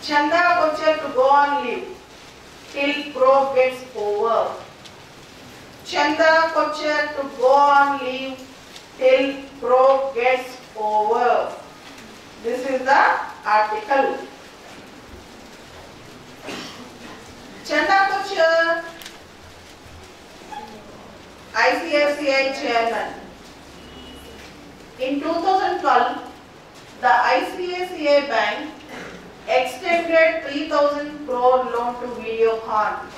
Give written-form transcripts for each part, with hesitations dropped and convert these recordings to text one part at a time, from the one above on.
Chanda Kochar to go on leave till probe gets over. Chanda Kochar to go on leave till probe gets over. This is the article. Chanda Kochar, ICICI chairman. In 2012, the ICICI Bank extended 3,000 crore loan to Videocon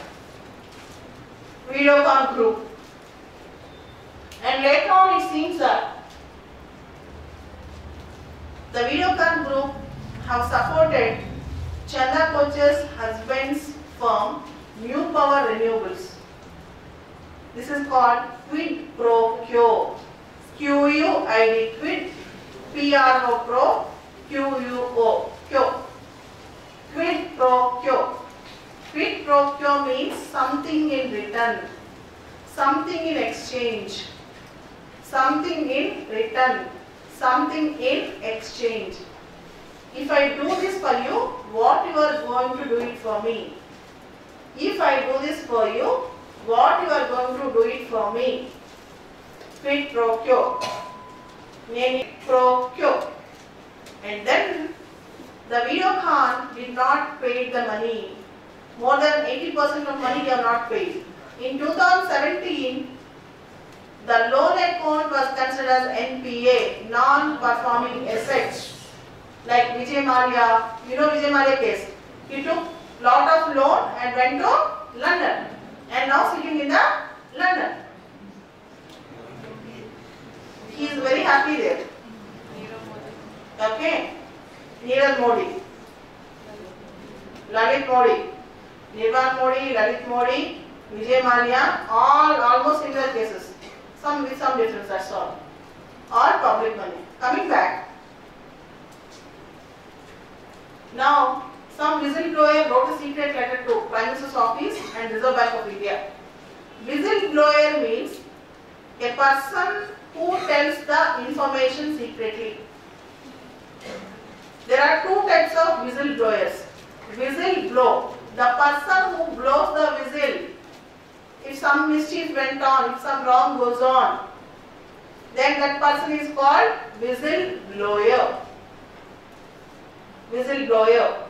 Group. And later on it seems that the Videocon Group have supported Chanda Kochar's husband's firm, New Power Renewables. This is called quid pro quo. QUID, quid, PRO pro, QUO, quo. Quid pro quo. Quid pro quo means something in return, something in exchange, something in return, something in exchange. If I do this for you, what you are going to do it for me? If I do this for you, what you are going to do it for me? Quid pro quo. Name pro quo. And then the Videocon did not pay the money. More than 80% of money they have not paid. In 2017, the loan account was considered as NPA, non-performing assets. Like Vijay Mallya, you know Vijay Mallya case. He took lot of loan and went to London and now sitting in the London. He is very happy there. Okay. Nirav Modi, Lalit Modi, Nirvan Modi, Lalit Modi, Vijay Mallya, all almost similar cases. Some with some difference, that's all. All public money. Coming back. Now, some whistleblower wrote a secret letter to Prime Minister's office and Reserve Bank of India. Whistleblower means a person who tells the information secretly. There are two types of whistleblowers. Whistleblow, the person who blows the whistle. If some mischief went on, if some wrong goes on, then that person is called whistleblower. Whistleblower.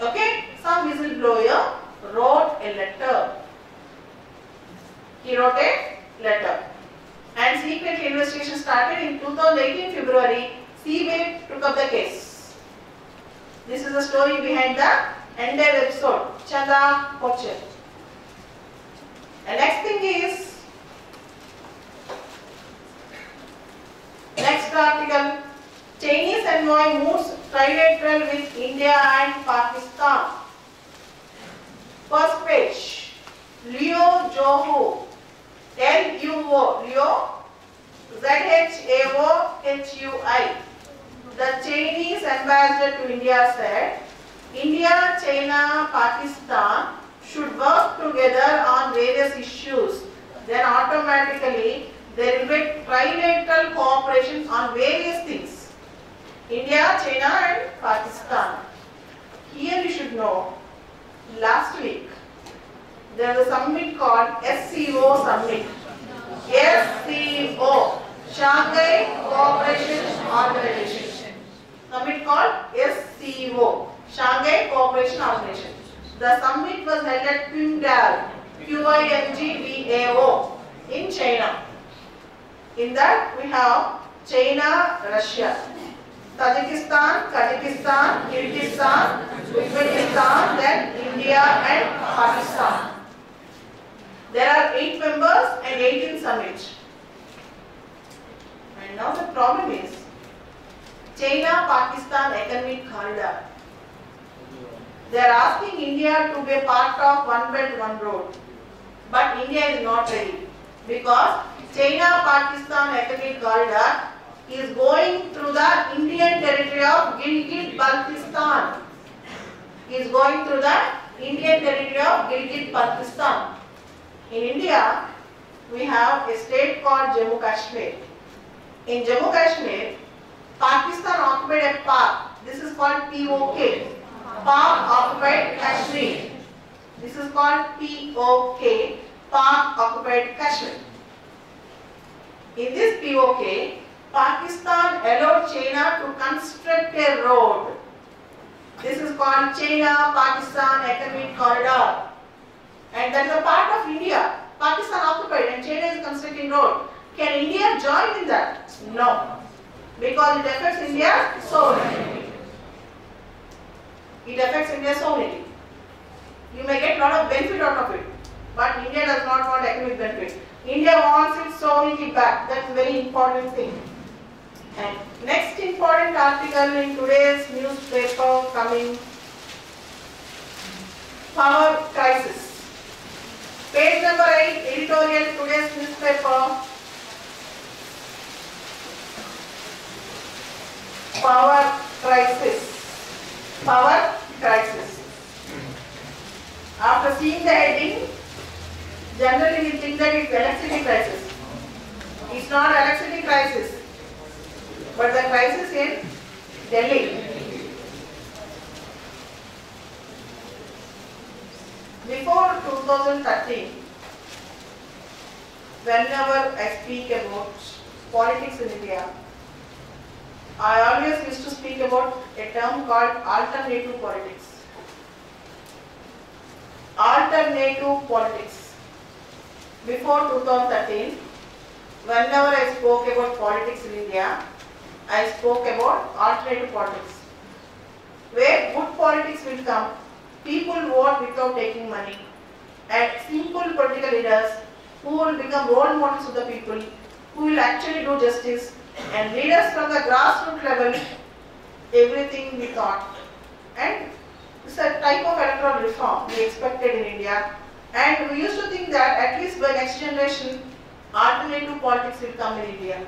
Okay? Some whistleblower wrote a letter. He wrote a letter. And secret investigation started in 2018 February. CBI took up the case. This is the story behind the entire episode. Chanda Kochar. And next thing is, next article, Chinese envoy moves trilateral with India and Pakistan. First page, Leo Johu, L-U-O, Leo, Z-H-A-O-H-U-I. The Chinese ambassador to India said, India, China, Pakistan should work together on various issues. Then automatically there will be trilateral cooperation on various things. India, China and Pakistan. Here you should know, last week there was a summit called SCO summit. SCO, Shanghai Cooperation Organization. Summit called SCO, Shanghai Cooperation Organization. The summit was held at Qingdao, QINGDAO in China. In that we have China, Russia, Tajikistan, Kyrgyzstan, Uzbekistan, then India and Pakistan. There are 8 members and 18 summits. And now the problem is China-Pakistan economic corridor. They are asking India to be a part of One Belt, One Road. But India is not ready because China-Pakistan economic corridor is going through the Indian territory of Gilgit-Baltistan. Is going through the Indian territory of Gilgit-Baltistan. In India, we have a state called Jammu Kashmir. In Jammu Kashmir, Pakistan occupied a part. This is called POK. Pak occupied Kashmir. This is called POK, Pak occupied Kashmir. In this POK, Pakistan allowed China to construct a road. This is called China-Pakistan Economic Corridor. And that is a part of India. Pakistan occupied and China is constructing road. Can India join in that? No. Because it affects India's sovereignty. It affects India's sovereignty. You may get a lot of benefit out of it. But India does not want economic benefit. India wants its sovereignty back. That is a very important thing. And next important article in today's newspaper coming, power crisis. Page number 8, editorial today's newspaper. Power crisis. Power crisis. After seeing the heading, generally we think that it's electricity crisis. It's not electricity crisis, but the crisis in Delhi. Before 2013, whenever I speak about politics in India, I always used to speak about a term called alternative politics. Alternative politics. Before 2013, whenever I spoke about politics in India, I spoke about alternative politics. Where good politics will come, people vote without taking money, and simple political leaders who will become role models of the people, who will actually do justice, and leaders from the grassroots level, everything we thought. And it's a type of electoral reform we expected in India, and we used to think that at least by next generation, alternative politics will come in India.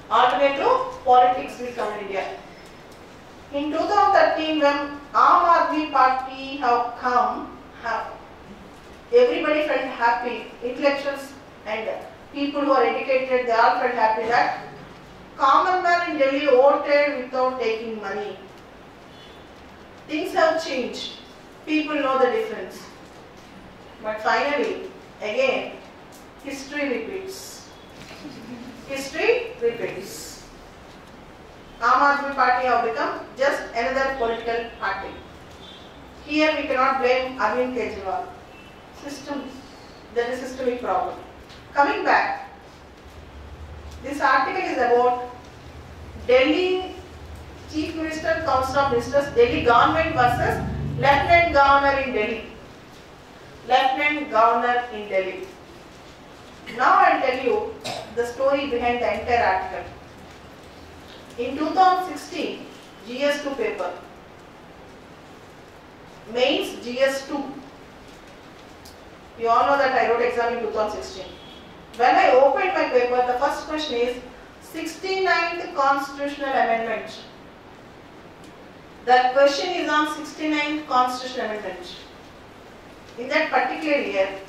Alternative politics will come in India. In 2013, when Aam Aadmi Party have come, everybody felt happy. Intellectuals and people who are educated, they all felt happy that common man in Delhi voted without taking money. Things have changed. People know the difference. But finally, again, history repeats. History repeats. Aam Aadmi Party have become just another political party. Here we cannot blame Arvind Kejriwal. There is a systemic problem. Coming back, this article is about Delhi Chief Minister, Council of Ministers, Delhi government versus Lieutenant Governor in Delhi. Lieutenant Governor in Delhi. Now I will tell you the story behind the entire article. In 2016, GS2 paper, mains GS2. You all know that I wrote exam in 2016. When I opened my paper, the first question is 69th Constitutional Amendment. The question is on 69th Constitutional Amendment. In that particular year,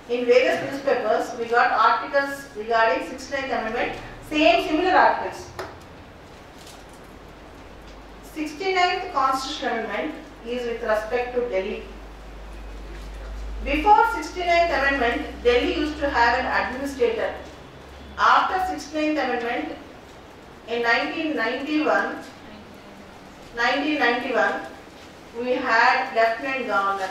in various newspapers, we got articles regarding 69th Amendment, similar articles. 69th Constitutional Amendment is with respect to Delhi. Before 69th Amendment, Delhi used to have an administrator. After 69th Amendment, in 1991, we had Lieutenant Governor.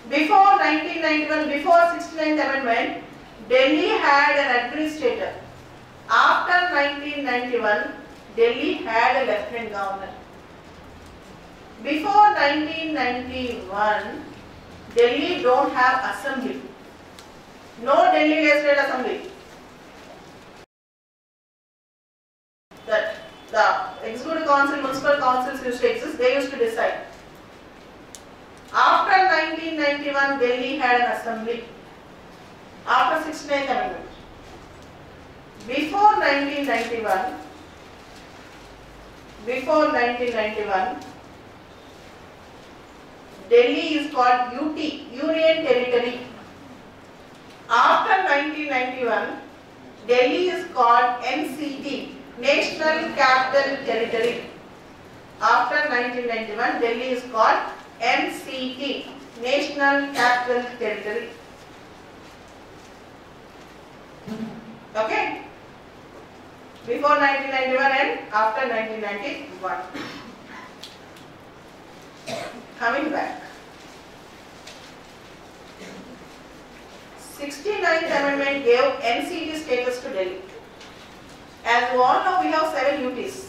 Before 1991, before 69th Amendment, Delhi had an administrator. After 1991, Delhi had a Lieutenant Governor. Before 1991, Delhi don't have assembly. No Delhi Legislative Assembly. That the executive council, municipal councils used to exist, they used to decide. After 1991, Delhi had an assembly. After 69th Amendment. Before 1991, Delhi is called UT, Union Territory. After 1991, Delhi is called NCT, National Capital Territory. after 1991, Delhi is called NCT, National Capital Territory. Okay? Before 1991 and after 1991. Coming back. 69th Amendment gave NCT status to Delhi. As we all know, we have 7 UTs.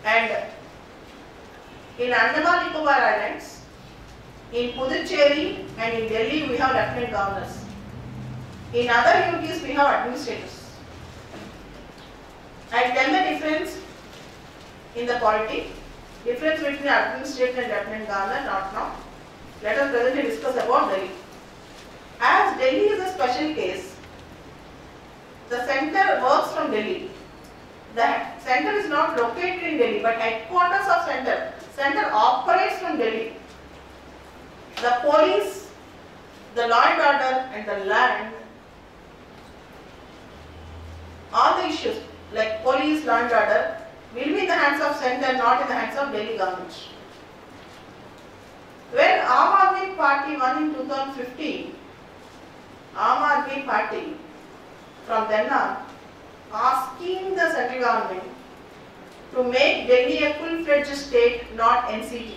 And in Andaman Nicobar Islands, in Puducherry and in Delhi, we have lieutenant governors. In other UTs, we have administrators. I tell the difference in the polity, difference between administrator and lieutenant governor, not now. Let us presently discuss about Delhi. As Delhi is a special case, the center works from Delhi. The center is not located in Delhi, but headquarters of center. Center operates from Delhi. The police, the law and order and the land, all the issues like police, law and order will be in the hands of center, not in the hands of Delhi government. When Aam Aadmi Party won in 2015, Aam Aadmi Party from then on asking the central government to make Delhi a full-fledged state, not NCT.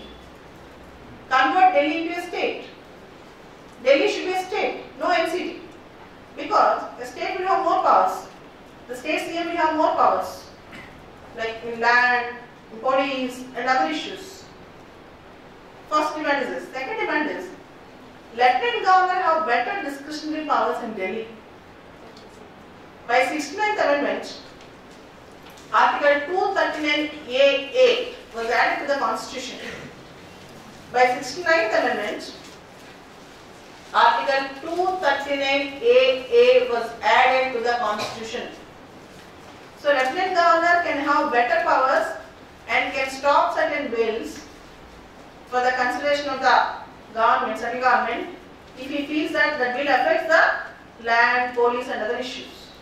Convert Delhi into a state. Delhi should be a state, no NCT. Because a state will have more powers. The state CM will have more powers, like in land, in police and other issues. First demand is this. Second demand is, lieutenant governor have better discretionary powers in Delhi. By 69th Amendment, Article 239AA was added to the Constitution. By 69th Amendment, Article 239AA was added to the Constitution. So, lieutenant governor can have better powers and can stop certain bills for the consideration of the government, central government, if he feels that the bill affects the land, police and other issues.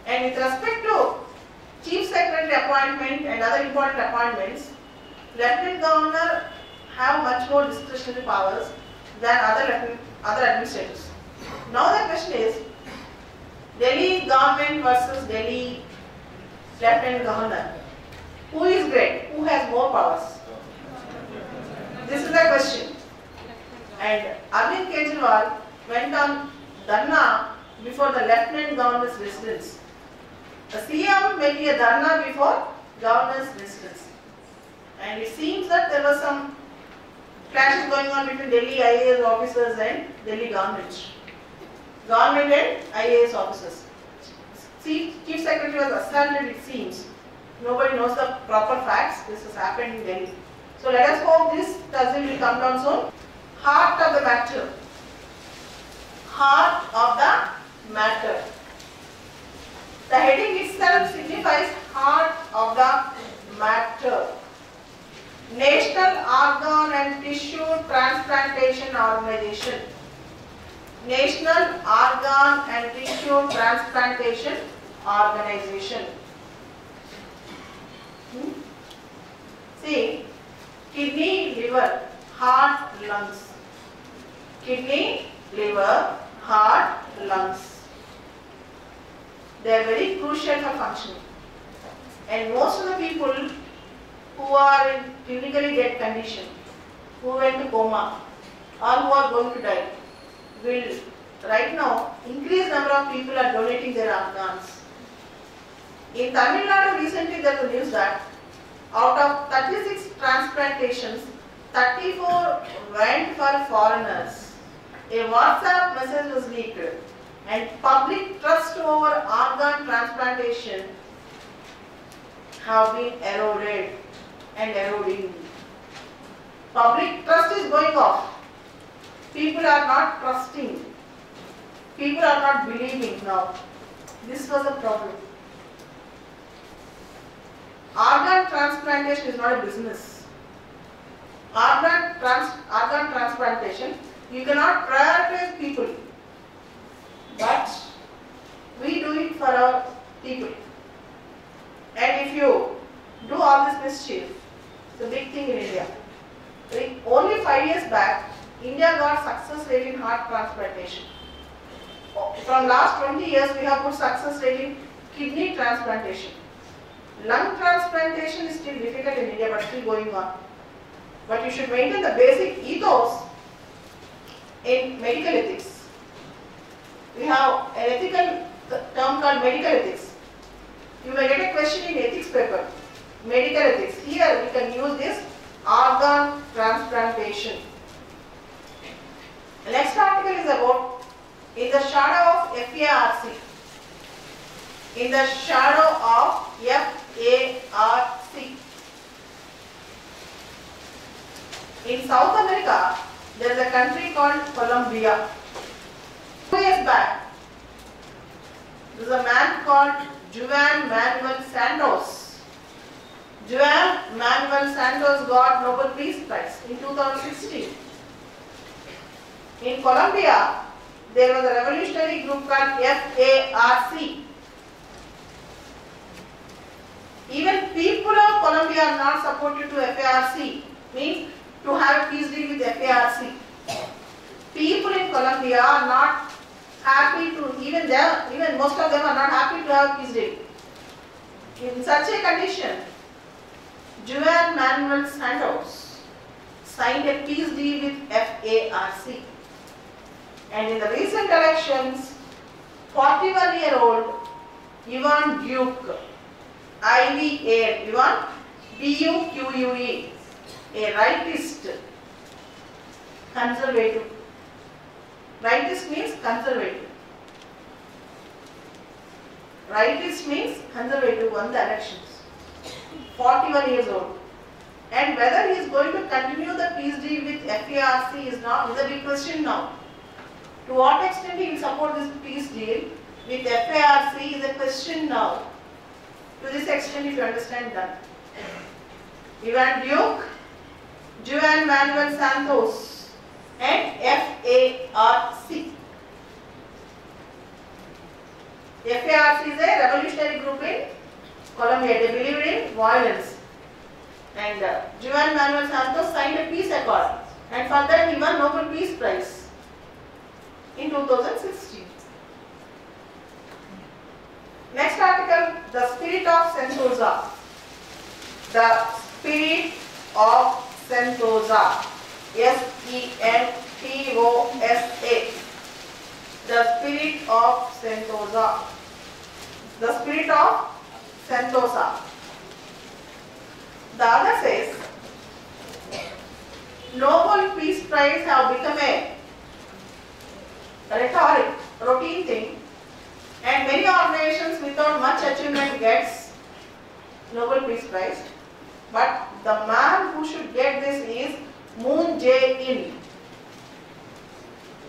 And with respect to chief secretary appointment and other important appointments, lieutenant governor have much more discretionary powers than other administrators. Now the question is, Delhi government versus Delhi lieutenant governor. Who is great? Who has more powers? This is the question. And Arvind Kejriwal went on dharna before the lieutenant governor's residence. The CM making a dharna before governor's residence. And it seems that there was some clashes going on between Delhi IAS officers and Delhi government. Government and IAS officers. Chief Secretary was assaulted, it seems. Nobody knows the proper facts. This has happened in Delhi. So let us hope this tussle will come down soon. Heart of the matter. Heart of the matter. The heading itself signifies heart of the matter. National Organ and Tissue Transplantation Organization. National Organ and Tissue Transplantation Organization. See, kidney, liver, heart, lungs. Kidney, liver, heart, lungs. They are very crucial for functioning. And most of the people who are in clinically dead condition, who went to coma, or who are going to die, will right now increased number of people are donating their organs. In Tamil Nadu recently there was news that out of 36 transplantations, 34 went for foreigners. A WhatsApp message was leaked and public trust over organ transplantation have been eroded and eroding. Public trust is going off. People are not trusting. People are not believing now. This was a problem. Organ transplantation is not a business. Organ transplantation, you cannot prioritize people. But we do it for our people. And if you do all this mischief? It's a big thing in India. Only 5 years back, India got success rate in heart transplantation. From last 20 years, we have put success rate in kidney transplantation. Lung transplantation is still difficult in India, but still going on. But you should maintain the basic ethos in medical ethics. We have an ethical term called medical ethics. You may get a question in ethics paper. Medical ethics. Here we can use this organ transplantation. The next article is about in the shadow of FARC. In the shadow of FARC. In South America, there is a country called Colombia. 2 years back, there is a man called Juan Manuel Santos. Juan Manuel Santos got Nobel Peace Prize in 2016. In Colombia, there was a revolutionary group called FARC. Even people of Colombia are not supportive to FARC, means to have a peace deal with FARC. People in Colombia are not happy to, even most of them are not happy to have peace deal. In such a condition, Juan Manuel Santos signed a peace deal with FARC. And in the recent elections, 41-year-old Ivan Duque, IVA, Ivan Duque, a rightist, conservative. Rightist means conservative. Rightist means conservative, won the elections. 41 years old. And whether he is going to continue the peace deal with FARC is a big question now. To what extent he will support this peace deal with FARC is a question now. To this extent, if you understand that. Ivan Duque, Juan Manuel Santos, and FARC. FARC is a revolutionary group in Colombia. They believe in violence. And Juan Manuel Santos signed a peace accord. And for that he won Nobel Peace Prize in 2016. Next article, the spirit of Sentosa. The spirit of Sentosa. S-E-N-T-O-S-A. The spirit of Sentosa. The spirit of Sentosa. The other says, Nobel Peace Prize have become a rhetoric, routine thing, and many organizations without much achievement gets Nobel Peace Prize. But the man who should get this is Moon Jae-in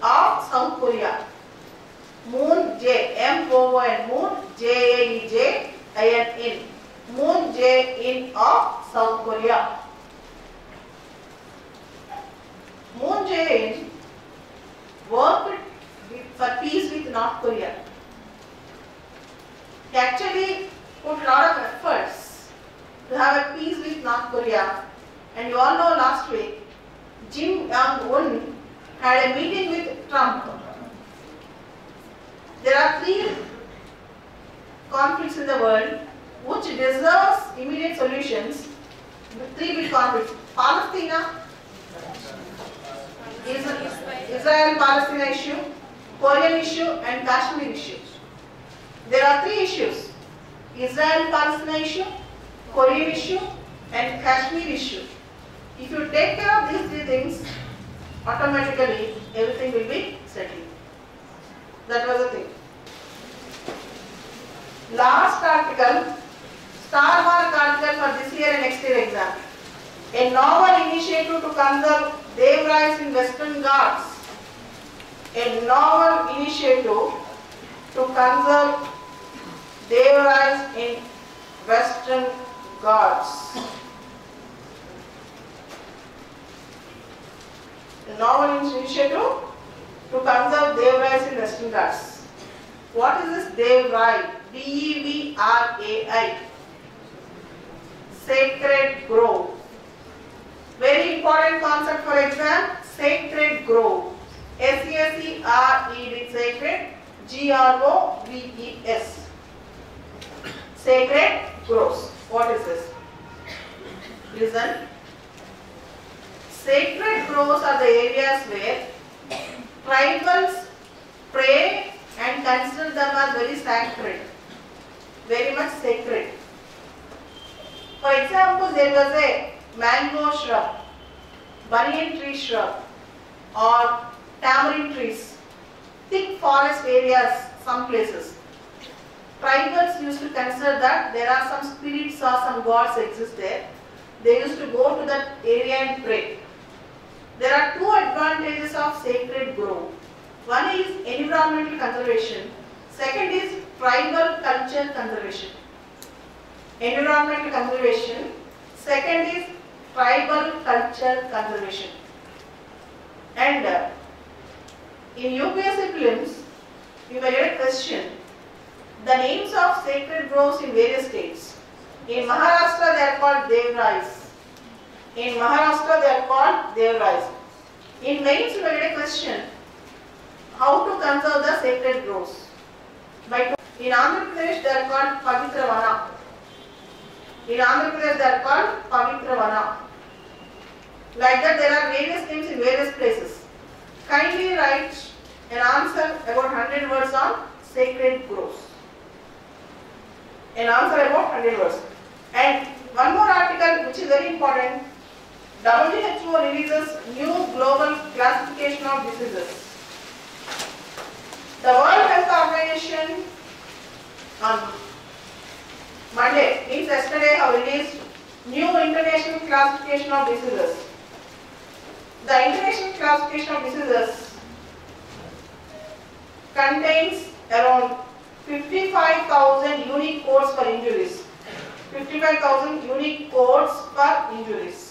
of South Korea. Moon Jae, M-O-O-N, Moon J-A-E-J-I-N-in. Moon Jae-in of South Korea. Moon Jae-in worked for peace with North Korea. He actually put a lot of efforts to have a peace with North Korea. And you all know last week, Kim Jong-un had a meeting with Trump. There are 3 conflicts in the world which deserves immediate solutions. 3 big conflicts: Palestine, Israel-Palestine issue, Korean issue, and Kashmir issue. There are 3 issues: Israel-Palestine issue, Korean issue, and Kashmir issue. If you take care of these 3 things, automatically everything will be settled. That was the thing. Last article, star mark article for this year and next year exam. A novel initiative to conserve Devrais in Western Ghats. A novel initiative to conserve Devrais in Western Ghats. A novel initiative to conserve Devrais in Western Ghats. What is this Devrai? D-E-V-R-A-I. sacred grove. Very important concept for exam, sacred grove. S-A-C-R-E-D, sacred, G-R-O-V-E-S. Sacred groves. What is this? Listen. Sacred groves are the areas where tribals pray and consider them as very sacred, very much sacred. For example, there was a mango shrub, banyan tree shrub, or tamarind trees, thick forest areas, some places. Tribals used to consider that there are some spirits or some gods exist there. They used to go to that area and pray. There are two advantages of sacred grove. One is environmental conservation. Second is tribal culture conservation. Environmental conservation. Second is tribal culture conservation. And in UPSC prelims, you may get a question. The names of sacred groves in various states. In Maharashtra, they are called Devrais. In Maharashtra, they are called Devrais. In mains, you may get a question. How to conserve the sacred groves? In Andhra Pradesh, they are called Pavitra Vana. In Andhra Pradesh, they are called Pavitra Vana. Like that, there are various names in various places. Kindly write an answer about 100 words on sacred groves. An answer about 100 words. And one more article which is very important. WHO releases new global classification of diseases. The World Health Organization on Monday, means yesterday, have released new international classification of diseases. The international classification of diseases contains around 55,000 unique codes for injuries. 55,000 unique codes for injuries.